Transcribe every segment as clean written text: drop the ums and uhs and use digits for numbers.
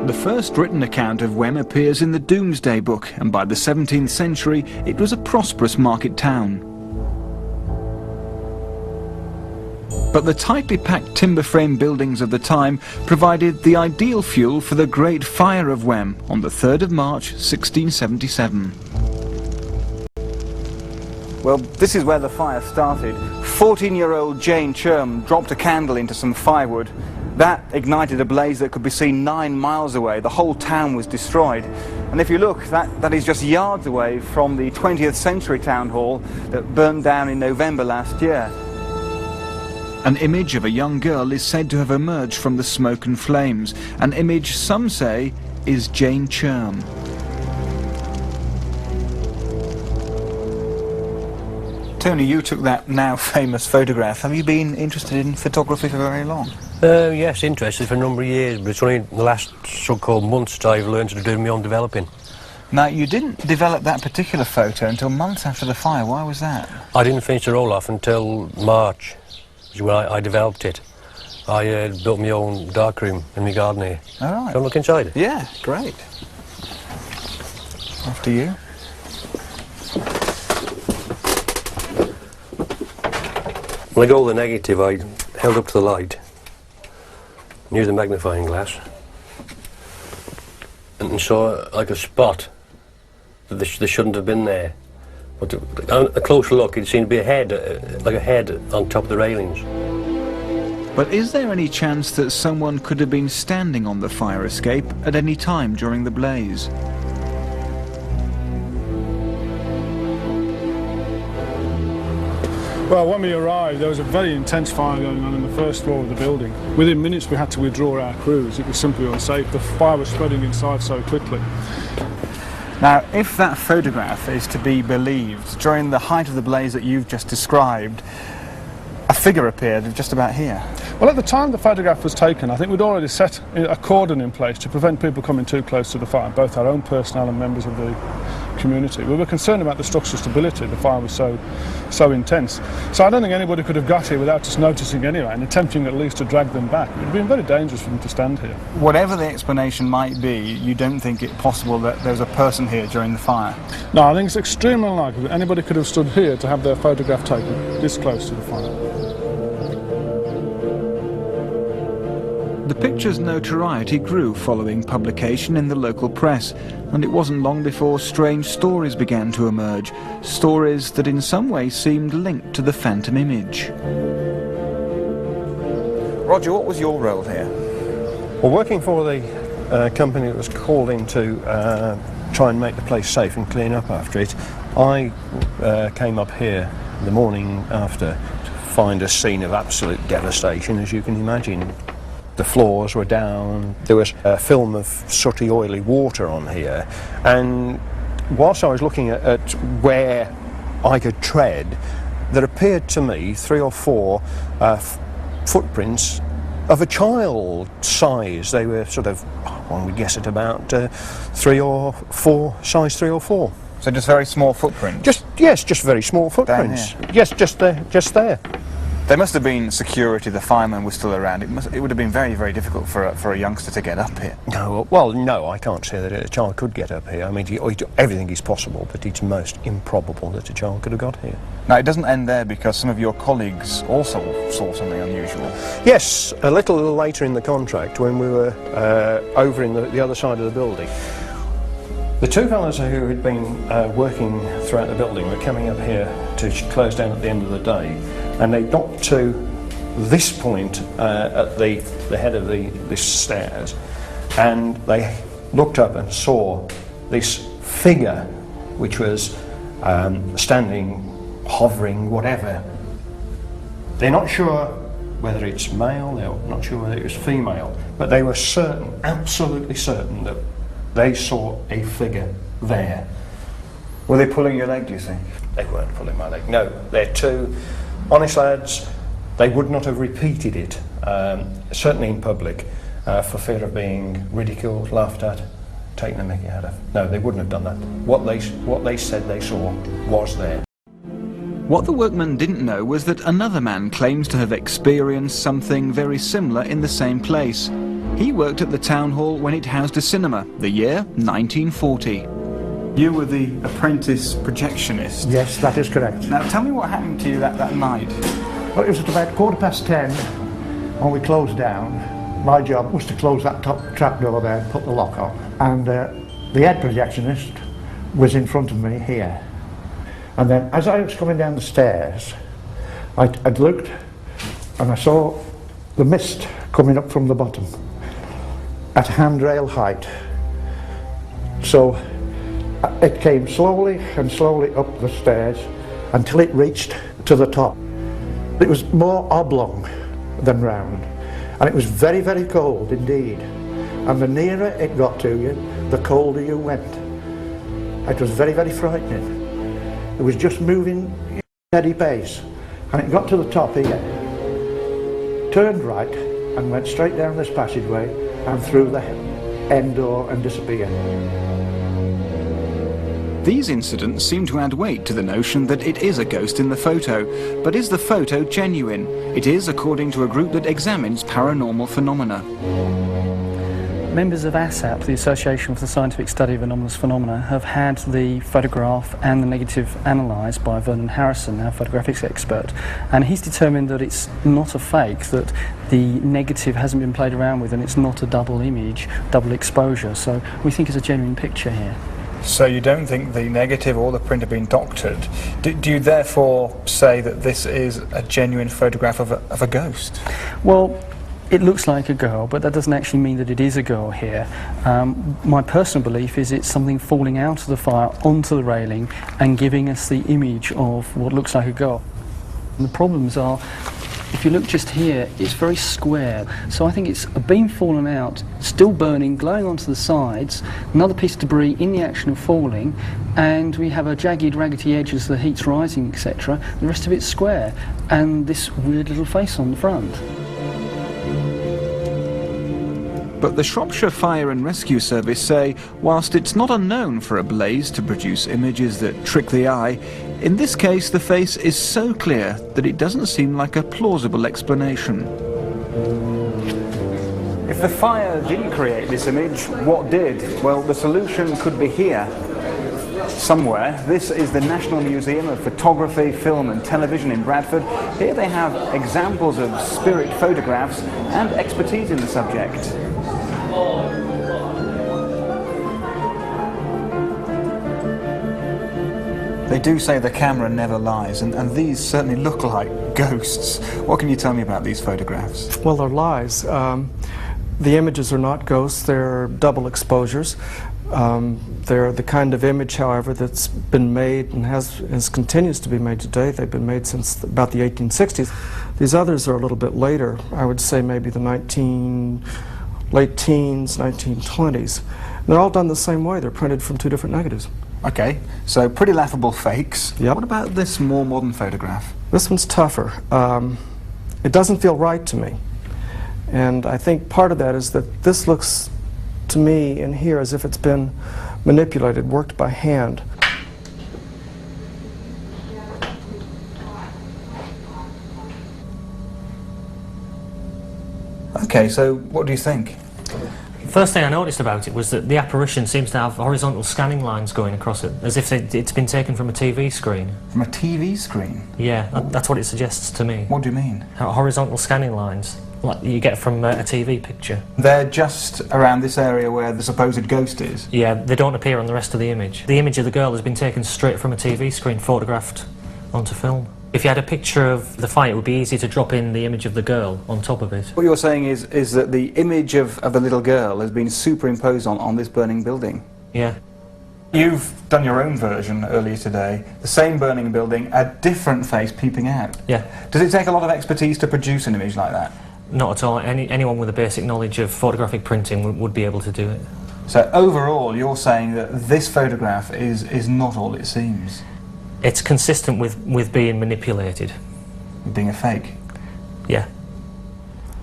The first written account of Wem appears in the Domesday Book, and by the 17th century it was a prosperous market town. But the tightly packed timber frame buildings of the time provided the ideal fuel for the Great Fire of Wem on the 3rd of March 1677. Well, this is where the fire started. 14-year-old Jane Churm dropped a candle into some firewood. That ignited a blaze that could be seen 9 miles away. The whole town was destroyed. And if you look, that is just yards away from the 20th century town hall that burned down in November last year. An image of a young girl is said to have emerged from the smoke and flames, an image some say is Jane Churm. Tony, you took that now famous photograph. Have you been interested in photography for very long? Yes, interested for a number of years, but it's only in the last so-called months that I've learned to do my own developing. Now, you didn't develop that particular photo until months after the fire. Why was that? I didn't finish the roll-off until March, which is when I developed it. I built my own darkroom in my garden here. All right. Shall I look inside? Yeah, great. After you. When I got all the negative, I held up to the light, used a magnifying glass, and saw like a spot that they shouldn't have been there. But on a closer look, it seemed to be a head, like a head on top of the railings. But is there any chance that someone could have been standing on the fire escape at any time during the blaze? Well, when we arrived, there was a very intense fire going on the first floor of the building. Within minutes, we had to withdraw our crews. It was simply unsafe. The fire was spreading inside so quickly. Now, if that photograph is to be believed, during the height of the blaze that you've just described, a figure appeared just about here. Well, at the time the photograph was taken, I think we'd already set a cordon in place to prevent people coming too close to the fire, both our own personnel and members of the community. We were concerned about the structural stability. The fire was so intense. So I don't think anybody could have got here without us noticing anyway and attempting at least to drag them back. It would have been very dangerous for them to stand here. Whatever the explanation might be, you don't think it possible that there was a person here during the fire? No, I think it's extremely unlikely that anybody could have stood here to have their photograph taken this close to the fire. The picture's notoriety grew following publication in the local press, and it wasn't long before strange stories began to emerge, stories that in some way seemed linked to the phantom image. Roger, what was your role here? Well, working for the company that was called in to try and make the place safe and clean up after it, I came up here the morning after to find a scene of absolute devastation, as you can imagine. The floors were down, there was a film of sooty, oily water on here, and whilst I was looking at where I could tread, there appeared to me 3 or 4 footprints of a child size. They were sort of, one would guess at about 3 or 4, size 3 or 4. So just very small footprints? Yes, just very small footprints. Yes, just there. There must have been security, the firemen were still around. It would have been very, very difficult for a youngster to get up here. No, well, no, I can't say that a child could get up here. I mean, everything is possible, but it's most improbable that a child could have got here. Now, it doesn't end there, because some of your colleagues also saw something unusual. Yes, a little later in the contract, when we were over in the other side of the building, the 2 fellows who had been working throughout the building were coming up here to close down at the end of the day, and they got to this point at the head of this stairs, and they looked up and saw this figure which was standing, hovering, whatever. They're not sure whether it's male, they're not sure whether it was female, but they were certain, absolutely certain, that they saw a figure there. Were they pulling your leg, do you think? They weren't pulling my leg, no. They're 2 honest lads. They would not have repeated it, certainly in public, for fear of being ridiculed, laughed at, taken the mickey out of. No, they wouldn't have done that. What they said they saw was there. What the workmen didn't know was that another man claims to have experienced something very similar in the same place. He worked at the town hall when it housed a cinema, the year 1940. You were the apprentice projectionist. Yes, that is correct. Now tell me what happened to you that night. Well, it was at about 10:15 when we closed down. My job was to close that top trap door there and put the lock on. And the head projectionist was in front of me here. And then as I was coming down the stairs, I'd looked and I saw the mist coming up from the bottom at handrail height. So it came slowly and slowly up the stairs until it reached to the top. It was more oblong than round, and it was very, very cold indeed. And the nearer it got to you, the colder you went. It was very, very frightening. It was just moving at a steady pace, and it got to the top here, turned right and went straight down this passageway and through the end door and disappeared. These incidents seem to add weight to the notion that it is a ghost in the photo. But is the photo genuine? It is, according to a group that examines paranormal phenomena. Members of ASAP, the Association for the Scientific Study of Anomalous Phenomena, have had the photograph and the negative analysed by Vernon Harrison, our photographics expert, and he's determined that it's not a fake, that the negative hasn't been played around with and it's not a double image, double exposure, so we think it's a genuine picture here. So you don't think the negative or the print have been doctored? Do you therefore say that this is a genuine photograph of a ghost? Well, it looks like a girl, but that doesn't actually mean that it is a girl here. My personal belief is it's something falling out of the fire onto the railing and giving us the image of what looks like a girl. And the problems are, if you look just here, it's very square. So I think it's a beam fallen out, still burning, glowing onto the sides, another piece of debris in the action of falling, and we have a jagged, raggedy edge as the heat's rising, etc. The rest of it's square, and this weird little face on the front. But the Shropshire Fire and Rescue Service say, whilst it's not unknown for a blaze to produce images that trick the eye, in this case the face is so clear that it doesn't seem like a plausible explanation. If the fire didn't create this image, what did? Well, the solution could be here, somewhere. This is the National Museum of Photography, Film and Television in Bradford. Here they have examples of spirit photographs and expertise in the subject. They do say the camera never lies, and these certainly look like ghosts. What can you tell me about these photographs? Well, they're lies. The images are not ghosts, they're double exposures. They're the kind of image, however, that's been made and continues to be made today. They've been made since about the 1860s. These others are a little bit later. I would say maybe the late teens, 1920s. And they're all done the same way. They're printed from two different negatives. Okay, so pretty laughable fakes. Yep. What about this more modern photograph? This one's tougher. It doesn't feel right to me. And I think part of that is that this looks to me in here as if it's been manipulated, worked by hand. Okay, so what do you think? First thing I noticed about it was that the apparition seems to have horizontal scanning lines going across it, as if it's been taken from a TV screen. From a TV screen? Yeah, that's what it suggests to me. What do you mean? Horizontal scanning lines, like you get from a TV picture. They're just around this area where the supposed ghost is? Yeah, they don't appear on the rest of the image. The image of the girl has been taken straight from a TV screen, photographed onto film. If you had a picture of the fire, it would be easy to drop in the image of the girl on top of it. What you're saying is that the image of the little girl has been superimposed on this burning building? Yeah. You've done your own version earlier today, the same burning building, a different face peeping out. Yeah. Does it take a lot of expertise to produce an image like that? Not at all. Anyone with a basic knowledge of photographic printing would be able to do it. So overall, you're saying that this photograph is not all it seems? It's consistent with being manipulated. Being a fake? Yeah.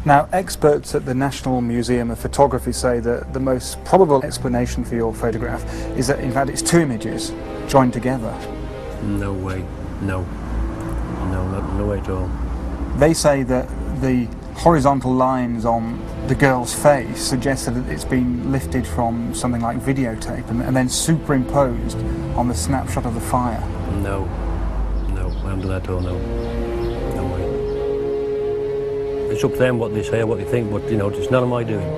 Now, experts at the National Museum of Photography say that the most probable explanation for your photograph is that, in fact, it's two images joined together. No way. No. No way at all. They say that the horizontal lines on the girl's face suggest that it's been lifted from something like videotape and then superimposed on the snapshot of the fire. No, I haven't done that at all, no. No way. It's up to them what they say or what they think, but, you know, it's none of my doing.